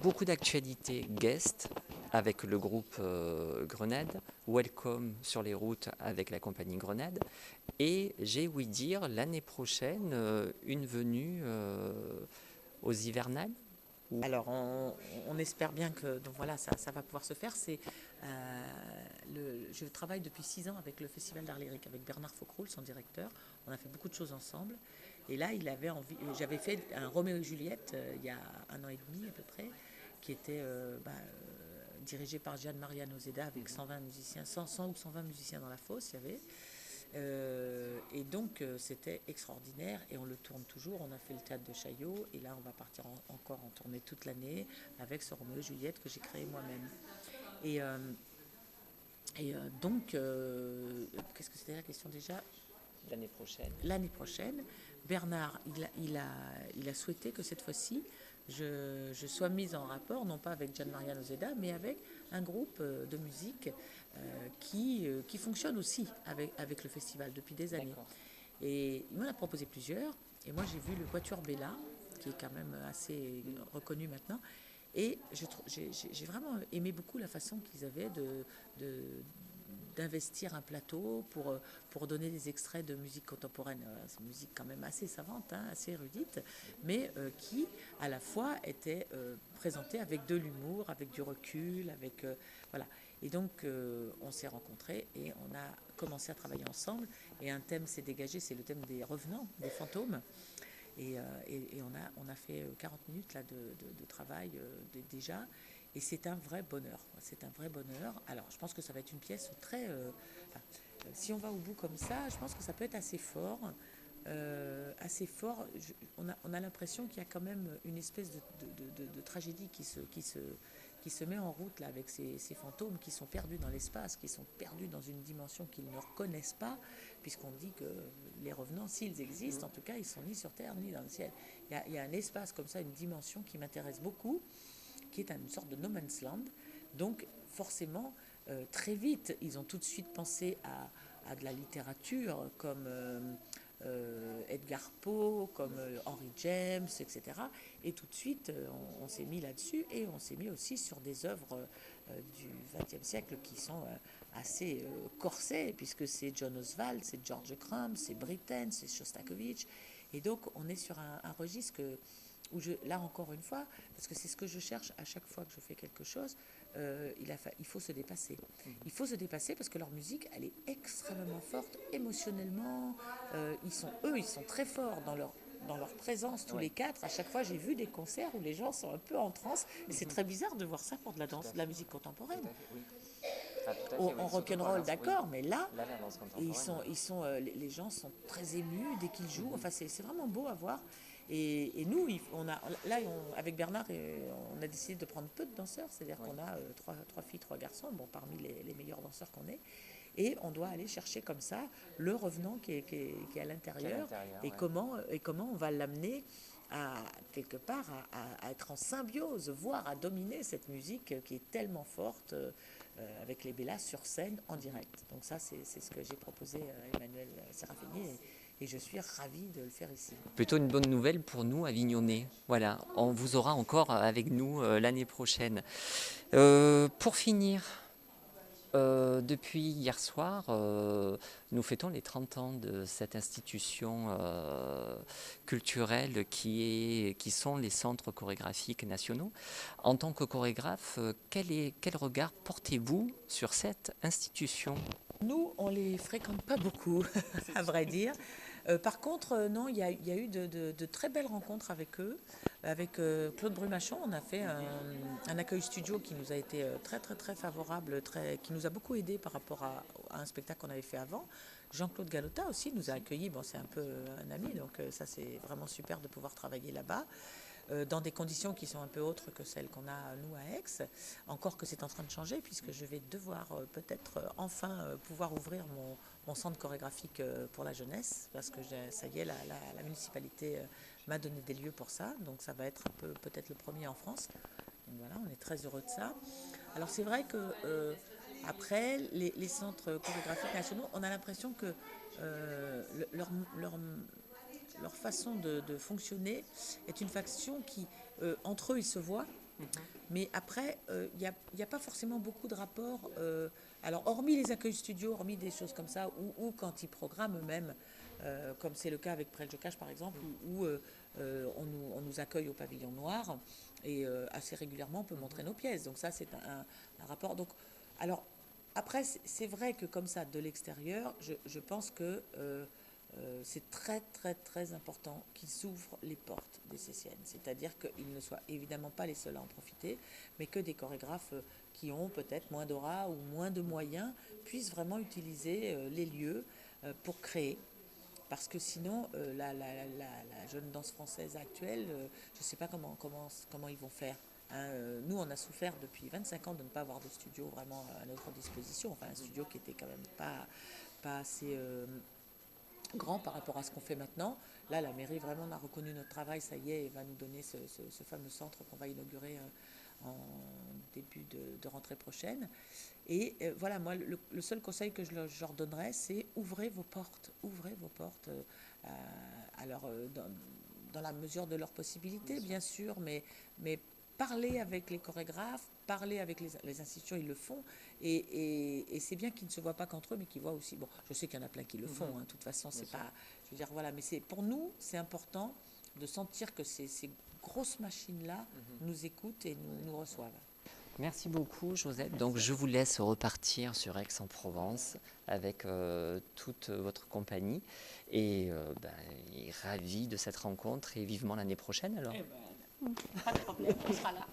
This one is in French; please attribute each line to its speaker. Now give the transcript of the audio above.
Speaker 1: beaucoup d'actualités guest avec le groupe Grenade, Welcome sur les routes avec la compagnie Grenade, et j'ai ouï dire l'année prochaine une venue aux hivernales.
Speaker 2: Alors, on espère bien que donc voilà, ça va pouvoir se faire. Je travaille depuis 6 ans avec le Festival d'art lyrique, avec Bernard Faucroul, son directeur. On a fait beaucoup de choses ensemble. Et là, il avait envie. J'avais fait un Roméo et Juliette il y a 1 an et demi à peu près, qui était dirigé par Gian Maria Nozeda avec 120 musiciens, 100 ou 120 musiciens dans la fosse, il y avait. Et donc c'était extraordinaire et on le tourne toujours. On a fait le théâtre de Chaillot et là on va partir encore en tournée toute l'année avec ce Roméo et Juliette que j'ai créé moi-même. Et, euh, qu'est-ce que c'était la question déjà?
Speaker 1: L'année prochaine.
Speaker 2: L'année prochaine, Bernard, il a souhaité que cette fois-ci, je sois mise en rapport, non pas avec Gian Maria Nozeda, mais avec un groupe de musique qui fonctionne aussi avec le festival depuis des années.
Speaker 1: D'accord.
Speaker 2: Et il m'en a proposé plusieurs, et moi j'ai vu le Quatuor Bella, qui est quand même assez reconnu maintenant, et j'ai vraiment aimé beaucoup la façon qu'ils avaient de, d'investir un plateau pour donner des extraits de musique contemporaine. C'est une musique quand même assez savante, hein, assez érudite, mais qui à la fois était présentée avec de l'humour, avec du recul, avec voilà. Et donc on s'est rencontrés et on a commencé à travailler ensemble. Et un thème s'est dégagé, c'est le thème des revenants, des fantômes. Et on a fait 40 minutes là, de travail déjà. Et c'est un vrai bonheur. C'est un vrai bonheur. Alors, je pense que ça va être une pièce très... si on va au bout comme ça, je pense que ça peut être assez fort. Assez fort. On a l'impression qu'il y a quand même une espèce de tragédie qui se met en route là, avec ces fantômes qui sont perdus dans l'espace, qui sont perdus dans une dimension qu'ils ne reconnaissent pas, puisqu'on dit que les revenants, s'ils existent, en tout cas, ils sont ni sur Terre ni dans le ciel. Il y a un espace comme ça, une dimension qui m'intéresse beaucoup, qui est une sorte de no man's land. Donc forcément, très vite, ils ont tout de suite pensé à de la littérature comme Edgar Poe, comme Henry James, etc. Et tout de suite, on s'est mis là-dessus et on s'est mis aussi sur des œuvres du XXe siècle qui sont assez corsées, puisque c'est John Oswald, c'est George Crumb, c'est Britten, c'est Shostakovich. Et donc, on est sur un registre où là encore une fois, parce que c'est ce que je cherche à chaque fois que je fais quelque chose, il faut se dépasser. Il faut se dépasser parce que leur musique, elle est extrêmement forte émotionnellement. Ils sont très forts dans leur présence, tous les quatre. À chaque fois, j'ai vu des concerts où les gens sont un peu en transe. Et c'est très bizarre de voir ça pour de la danse, de la musique contemporaine.
Speaker 1: Oui. Ah, tout à fait, oui.
Speaker 2: En
Speaker 1: Surtout pour la
Speaker 2: rock'n'roll,
Speaker 1: danse, oui.
Speaker 2: d'accord, mais là,
Speaker 1: Là, la danse contemporaine.
Speaker 2: les gens sont très émus dès qu'ils jouent. Enfin, c'est vraiment beau à voir. Et nous, avec Bernard, on a décidé de prendre peu de danseurs, c'est-à-dire qu'on a trois filles, 3 garçons, bon, parmi les meilleurs danseurs qu'on ait. Et on doit aller chercher comme ça le revenant qui est à l'intérieur et,
Speaker 1: Ouais.
Speaker 2: comment on va l'amener à quelque part à être en symbiose, voire à dominer cette musique qui est tellement forte avec les Bellas sur scène en direct. Donc ça, c'est ce que j'ai proposé à Emmanuel Serafini et je suis ravie de le faire ici.
Speaker 1: Plutôt une bonne nouvelle pour nous, Avignonnais. Voilà, on vous aura encore avec nous l'année prochaine. Pour finir, depuis hier soir, nous fêtons les 30 ans de cette institution culturelle qui sont les centres chorégraphiques nationaux. En tant que chorégraphe, quel regard portez-vous sur cette institution?
Speaker 2: Nous, on les fréquente pas beaucoup, à vrai dire. Par contre, non, il y a eu de très belles rencontres avec eux. Avec Claude Brumachon, on a fait un accueil studio qui nous a été très, très, très favorable, qui nous a beaucoup aidé par rapport à un spectacle qu'on avait fait avant. Jean-Claude Galota aussi nous a accueillis. Bon, c'est un peu un ami, donc ça, c'est vraiment super de pouvoir travailler là-bas. Dans des conditions qui sont un peu autres que celles qu'on a nous à Aix. Encore que c'est en train de changer puisque je vais devoir peut-être enfin pouvoir ouvrir mon centre chorégraphique pour la jeunesse parce que ça y est, la municipalité m'a donné des lieux pour ça. Donc ça va être un peu peut-être le premier en France. Donc voilà, on est très heureux de ça. Alors c'est vrai que après les centres chorégraphiques nationaux, on a l'impression que leur façon de fonctionner est une faction qui, entre eux, ils se voient, Mais après, il y a pas forcément beaucoup de rapports. Alors, hormis les accueils studios, hormis des choses comme ça, ou quand ils programment eux-mêmes, comme c'est le cas avec Prel Jocage par exemple, où on nous accueille au pavillon noir et assez régulièrement on peut montrer nos pièces. Donc ça, c'est un rapport. Donc, alors, après, c'est vrai que comme ça, de l'extérieur, je pense que c'est très très très important qu'ils ouvrent les portes des CCN. C'est-à-dire qu'ils ne soient évidemment pas les seuls à en profiter, mais que des chorégraphes qui ont peut-être moins d'aura ou moins de moyens puissent vraiment utiliser les lieux pour créer. Parce que sinon, la jeune danse française actuelle, je ne sais pas comment ils vont faire. Hein. Nous, on a souffert depuis 25 ans de ne pas avoir de studio vraiment à notre disposition. Enfin, un studio qui était quand même pas assez grand par rapport à ce qu'on fait maintenant. Là, la mairie vraiment a reconnu notre travail, ça y est, et va nous donner ce fameux centre qu'on va inaugurer en début de rentrée prochaine. Et voilà, moi, le seul conseil que je leur donnerais, c'est ouvrez vos portes. Ouvrez vos portes. Alors, dans la mesure de leurs possibilités, bien sûr, mais parler avec les chorégraphes, parler avec les institutions, ils le font. Et c'est bien qu'ils ne se voient pas qu'entre eux, mais qu'ils voient aussi. Bon, je sais qu'il y en a plein qui le font, hein, de toute façon, c'est pas. Je veux dire, voilà, mais pour nous, c'est important de sentir que ces grosses machines-là nous écoutent et nous reçoivent.
Speaker 1: Merci beaucoup, Josette. Donc, je vous laisse repartir sur Aix-en-Provence avec toute votre compagnie. Et ravi de cette rencontre et vivement l'année prochaine alors.
Speaker 2: Eh ben, pas de problème, on sera là.